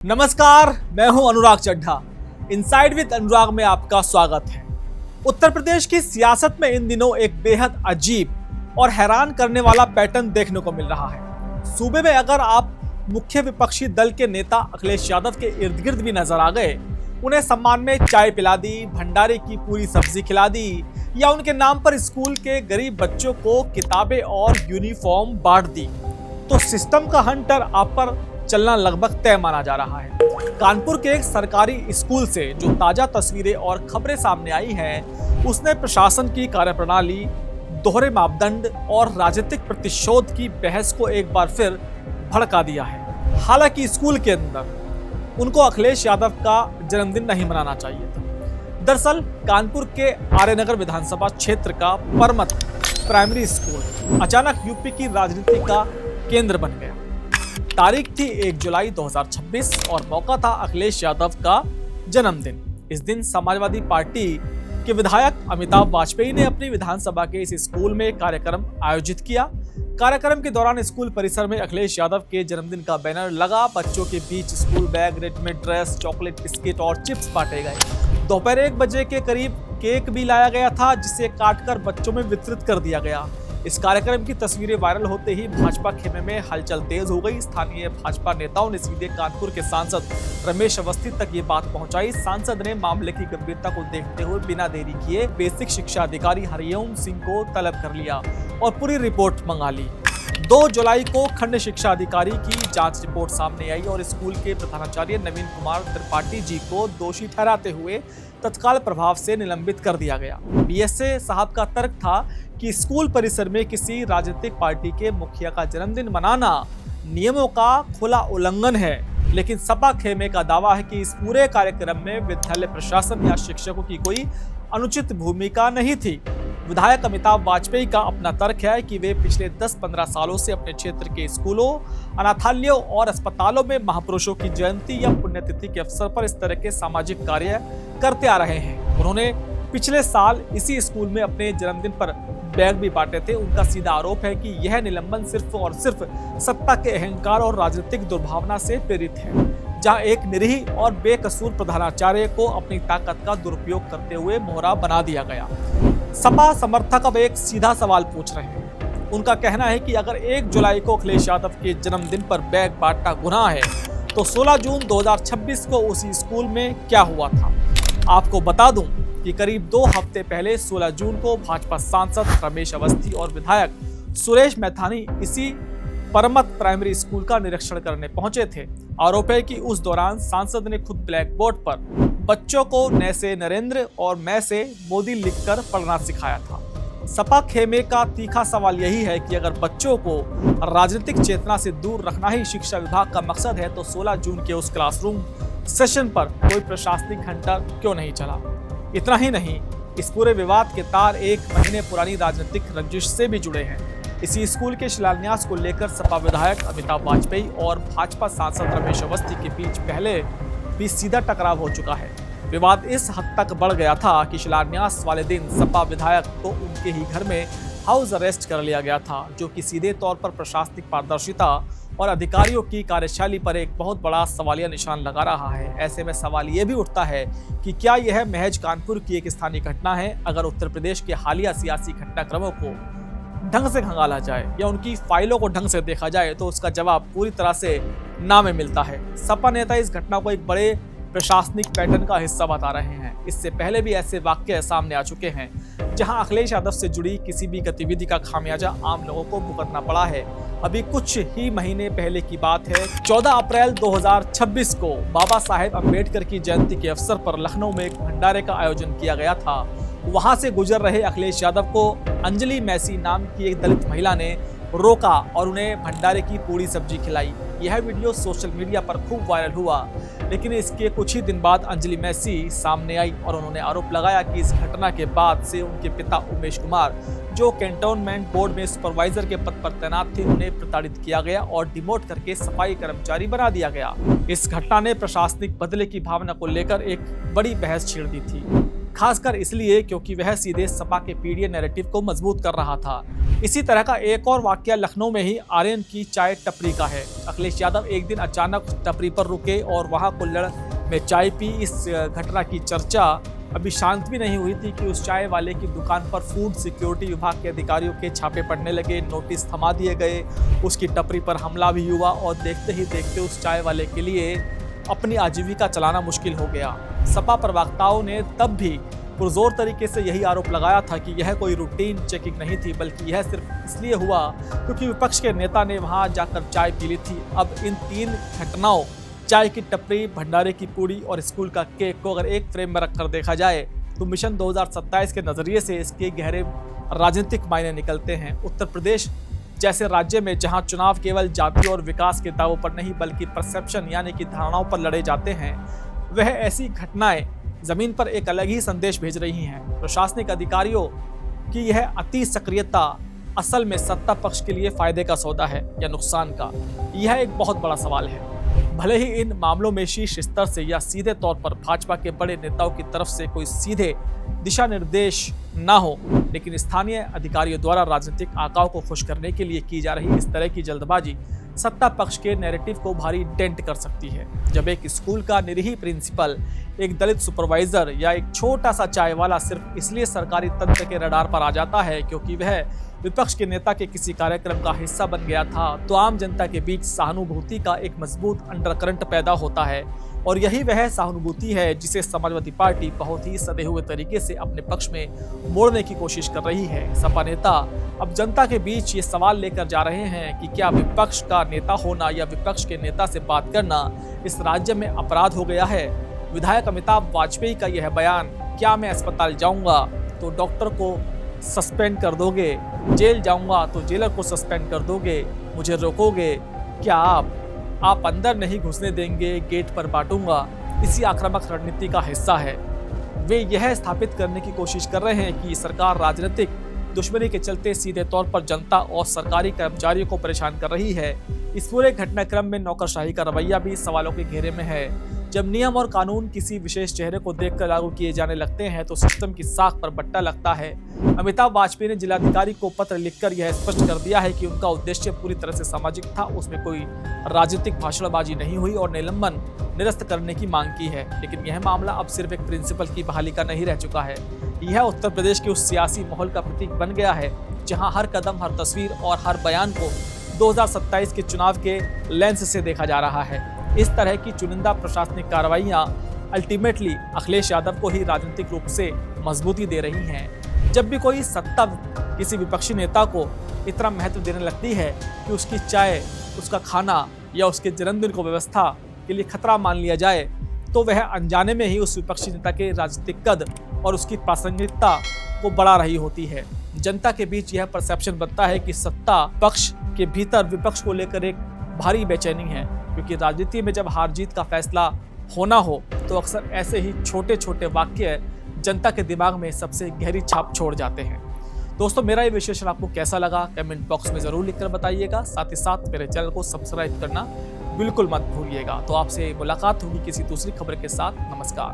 नमस्कार, मैं हूं अनुराग चड्ढा। इनसाइड विद अनुराग में आपका स्वागत है। उत्तर प्रदेश की सियासत में इन दिनों एक बेहद अजीब और हैरान करने वाला पैटर्न देखने को मिल रहा है। सूबे में अगर आप मुख्य विपक्षी दल के नेता अखिलेश यादव के इर्द गिर्द भी नजर आ गए, उन्हें सम्मान में चाय पिला दी, भंडारे की पूरी सब्जी खिला दी या उनके नाम पर स्कूल के गरीब बच्चों को किताबें और यूनिफॉर्म बांट दी, तो सिस्टम का हंटर आप पर चलना लगभग तय माना जा रहा है। कानपुर के एक सरकारी स्कूल से जो ताजा तस्वीरें और खबरें सामने आई हैं, उसने प्रशासन की कार्यप्रणाली, दोहरे मापदंड और राजनीतिक प्रतिशोध की बहस को एक बार फिर भड़का दिया है। हालांकि स्कूल के अंदर उनको अखिलेश यादव का जन्मदिन नहीं मनाना चाहिए था। दरअसल कानपुर के आर्यनगर विधानसभा क्षेत्र का परमत प्राइमरी स्कूल अचानक यूपी की राजनीति का केंद्र बन गया। तारीख थी 1 जुलाई 2026 और मौका था अखिलेश यादव का जन्मदिन। इस दिन समाजवादी पार्टी के विधायक अमिताभ वाजपेयी ने अपनी विधानसभा के इस स्कूल में कार्यक्रम आयोजित किया। कार्यक्रम के दौरान स्कूल परिसर में अखिलेश यादव के जन्मदिन का बैनर लगा। बच्चों के बीच school bag, readymade dress, chocolate, biscuit और चिप्स बांटे गए। दोपहर 1 बजे के करीब केक भी लाया गया था, जिसे काटकर बच्चों में वितरित कर दिया गया। इस कार्यक्रम की तस्वीरें वायरल होते ही भाजपा खेमे में हलचल तेज हो गई। स्थानीय भाजपा नेताओं ने सीधे कानपुर के सांसद रमेश अवस्थी तक ये बात पहुंचाई। सांसद ने मामले की गंभीरता को देखते हुए बिना देरी किए बेसिक शिक्षा अधिकारी हरिओम सिंह को तलब कर लिया और पूरी रिपोर्ट मंगा ली। 2 जुलाई को खंड शिक्षा अधिकारी की जांच रिपोर्ट सामने आई और स्कूल के प्रधानाचार्य नवीन कुमार त्रिपाठी जी को दोषी ठहराते हुए तत्काल प्रभाव से निलंबित कर दिया गया। बीएसए साहब का तर्क था कि स्कूल परिसर में किसी राजनीतिक पार्टी के मुखिया का जन्मदिन मनाना नियमों का खुला उल्लंघन है, लेकिन सपा खेमे का दावा है कि इस पूरे कार्यक्रम में विद्यालय प्रशासन या शिक्षकों की कोई अनुचित भूमिका नहीं थी। विधायक अमिताभ वाजपेयी का अपना तर्क है कि वे पिछले 10-15 सालों से अपने क्षेत्र के स्कूलों, अनाथालयों और अस्पतालों में महापुरुषों की जयंती या पुण्यतिथि के अवसर पर इस तरह के सामाजिक कार्य करते आ रहे हैं। उन्होंने पिछले साल इसी स्कूल में अपने जन्मदिन पर बैग भी बांटे थे। उनका सीधा आरोप है कि यह निलंबन सिर्फ और सिर्फ सत्ता के अहंकार और राजनीतिक दुर्भावना से प्रेरित है, जहां एक निरीह और बेकसूर प्रधानाचार्य को अपनी ताकत का दुरुपयोग करते हुए मोहरा बना दिया गया। सपा समर्थक अब एक सीधा सवाल पूछ रहे हैं। उनका कहना है कि अगर 1 जुलाई को अखिलेश यादव के जन्मदिन पर बैग बांटना गुनाह है, तो 16 जून 2026 को उसी स्कूल में क्या हुआ था। आपको बता दूं कि करीब 2 हफ्ते पहले 16 जून को भाजपा सांसद रमेश अवस्थी और विधायक सुरेश मैथानी इसी परमत प्राइमरी स्कूल का निरीक्षण करने पहुंचे थे। आरोप है कि उस दौरान सांसद ने खुद ब्लैक बोर्ड पर बच्चों को न से नरेंद्र और मैं से मोदी लिखकर पढ़ना सिखाया था। सपा खेमे का तीखा सवाल यही है कि अगर बच्चों को राजनीतिक चेतना से दूर रखना ही शिक्षा विभाग का मकसद है, तो 16 जून के उस क्लासरूम सेशन पर कोई प्रशासनिक घंटा क्यों नहीं चला। इतना ही नहीं, इस पूरे विवाद के तार 1 महीने पुरानी राजनीतिक रंजिश से भी जुड़े हैं। इसी स्कूल के शिलान्यास को लेकर सपा विधायक अमिताभ वाजपेयी और भाजपा सांसद रमेश अवस्थी के बीच पहले भी सीधा टकराव हो चुका है। विवाद इस हद तक बढ़ गया था कि शिलान्यास वाले दिन सपा विधायक को उनके ही घर में हाउस अरेस्ट कर लिया गया था, जो कि सीधे तौर पर प्रशासनिक पारदर्शिता और अधिकारियों की कार्यशैली पर एक बहुत बड़ा सवालिया निशान लगा रहा है। ऐसे में सवाल ये भी उठता है कि क्या यह महज कानपुर की एक स्थानीय घटना है। अगर उत्तर प्रदेश के हालिया सियासी घटनाक्रमों को ढंग से खंगाला जाए या उनकी फाइलों को ढंग से देखा जाए, तो उसका जवाब पूरी तरह से ना में मिलता है। सपा नेता इस घटना को एक बड़े प्रशासनिक पैटर्न का हिस्सा बता रहे हैं। इससे पहले भी ऐसे वाक्य सामने आ चुके हैं, जहां अखिलेश यादव से जुड़ी किसी भी गतिविधि का खामियाजा आम लोगों को भुगतना पड़ा है। अभी कुछ ही महीने पहले की बात है, 14 अप्रैल 2026 को बाबा साहेब अम्बेडकर की जयंती के अवसर पर लखनऊ में एक भंडारे का आयोजन किया गया था। वहां से गुजर रहे अखिलेश यादव को अंजलि मैसी नाम की एक दलित महिला ने रोका और उन्हें भंडारे की पूरी सब्जी खिलाई। यह वीडियो सोशल मीडिया पर खूब वायरल हुआ, लेकिन इसके कुछ ही दिन बाद अंजलि मैसी सामने आई और उन्होंने आरोप लगाया कि इस घटना के बाद से उनके पिता उमेश कुमार, जो कैंटोनमेंट बोर्ड में सुपरवाइजर के पद पर तैनात थे, उन्हें प्रताड़ित किया गया और डिमोट करके सफाई कर्मचारी बना दिया गया। इस घटना ने प्रशासनिक बदले की भावना को लेकर एक बड़ी बहस छेड़ दी थी। खासकर इसलिए क्योंकि वह सीधे सपा के पीडीए नैरेटिव को मजबूत कर रहा था। इसी तरह का एक और वाकया लखनऊ में ही आर्यन की चाय टपरी का है। अखिलेश यादव एक दिन अचानक टपरी पर रुके और वहां कुल्हड़ में चाय पी। इस घटना की चर्चा अभी शांत भी नहीं हुई थी कि उस चाय वाले की दुकान पर फूड सिक्योरिटी विभाग के अधिकारियों के छापे पड़ने लगे, नोटिस थमा दिए गए, उसकी टपरी पर हमला भी हुआ और देखते ही देखते उस चाय वाले के लिए अपनी आजीविका चलाना मुश्किल हो गया। सपा प्रवक्ताओं ने तब भी पुरजोर तरीके से यही आरोप लगाया था कि यह कोई रूटीन चेकिंग नहीं थी, बल्कि यह सिर्फ इसलिए हुआ क्योंकि विपक्ष के नेता ने वहां जाकर चाय पी ली थी। अब इन तीन घटनाओं, चाय की टपरी, भंडारे की पूड़ी और स्कूल का केक को अगर एक फ्रेम में रखकर देखा जाए तो मिशन 2027 के नजरिए से इसके गहरे राजनीतिक मायने निकलते हैं। उत्तर प्रदेश जैसे राज्य में जहां चुनाव केवल जाति और विकास के दावों पर नहीं बल्कि परसेप्शन यानी कि धारणाओं पर लड़े जाते हैं, वह ऐसी घटनाएं जमीन पर एक अलग ही संदेश भेज रही हैं। प्रशासनिक अधिकारियों की यह अति सक्रियता असल में सत्ता पक्ष के लिए फायदे का सौदा है या नुकसान का, यह एक बहुत बड़ा सवाल है। भले ही इन मामलों में शीर्ष स्तर से या सीधे तौर पर भाजपा के बड़े नेताओं की तरफ से कोई सीधे दिशा निर्देश ना हो, लेकिन स्थानीय अधिकारियों द्वारा राजनीतिक आकाओं को खुश करने के लिए की जा रही इस तरह की जल्दबाजी सत्ता पक्ष के नैरेटिव को भारी डेंट कर सकती है। जब एक स्कूल का निरीह प्रिंसिपल, एक दलित सुपरवाइजर या एक छोटा सा चाय वाला सिर्फ इसलिए सरकारी तंत्र के रडार पर आ जाता है क्योंकि वह विपक्ष के नेता के किसी कार्यक्रम का हिस्सा बन गया था, तो आम जनता के बीच सहानुभूति का एक मजबूत अंडरकरंट पैदा होता है। और यही वह सहानुभूति है जिसे समाजवादी पार्टी बहुत ही सधे हुए तरीके से अपने पक्ष में मोड़ने की कोशिश कर रही है। सपा नेता अब जनता के बीच ये सवाल लेकर जा रहे हैं कि क्या विपक्ष का नेता होना या विपक्ष के नेता से बात करना इस राज्य में अपराध हो गया है। विधायक अमिताभ वाजपेयी का यह बयान, क्या मैं अस्पताल जाऊंगा तो डॉक्टर को सस्पेंड कर दोगे, जेल जाऊंगा तो जेलर को सस्पेंड कर दोगे, मुझे रोकोगे, क्या आप अंदर नहीं घुसने देंगे, गेट पर बांटूंगा, इसी आक्रामक रणनीति का हिस्सा है। वे यह स्थापित करने की कोशिश कर रहे हैं कि सरकार राजनीतिक दुश्मनी के चलते सीधे तौर पर जनता और सरकारी कर्मचारियों को परेशान कर रही है। इस पूरे घटनाक्रम में नौकरशाही का रवैया भी सवालों के घेरे में है। जब नियम और कानून किसी विशेष चेहरे को देखकर लागू किए जाने लगते हैं तो सिस्टम की साख पर बट्टा लगता है। अमिताभ वाजपेयी ने जिलाधिकारी को पत्र लिखकर यह स्पष्ट कर दिया है कि उनका उद्देश्य पूरी तरह से सामाजिक था, उसमें कोई राजनीतिक भाषणबाजी नहीं हुई और निलंबन निरस्त करने की मांग की है। लेकिन यह मामला अब सिर्फ एक प्रिंसिपल की बहाली का नहीं रह चुका है, यह उत्तर प्रदेश के उस सियासी माहौल का प्रतीक बन गया है जहां हर कदम, हर तस्वीर और हर बयान को 2027 के चुनाव के लेंस से देखा जा रहा है। इस तरह की चुनिंदा प्रशासनिक कार्रवाइयां अल्टीमेटली अखिलेश यादव को ही राजनीतिक रूप से मजबूती दे रही हैं। जब भी कोई सत्ता किसी विपक्षी नेता को इतना महत्व देने लगती है कि उसकी चाय, उसका खाना या उसके जन्मदिन को व्यवस्था के लिए खतरा मान लिया जाए, तो वह अनजाने में ही उस विपक्षी नेता के राजनीतिक कद और उसकी प्रासंगिकता को बढ़ा रही होती है। जनता के बीच यह परसेप्शन बनता है कि सत्ता पक्ष के भीतर विपक्ष को लेकर एक भारी बेचैनी है, क्योंकि राजनीति में जब हार जीत का फैसला होना हो तो अक्सर ऐसे ही छोटे छोटे वाक्य जनता के दिमाग में सबसे गहरी छाप छोड़ जाते हैं। दोस्तों, मेरा ये विश्लेषण आपको कैसा लगा कमेंट बॉक्स में जरूर लिखकर बताइएगा। साथ ही साथ मेरे चैनल को सब्सक्राइब करना बिल्कुल मत भूलिएगा। तो आपसे मुलाकात होगी किसी दूसरी खबर के साथ। नमस्कार।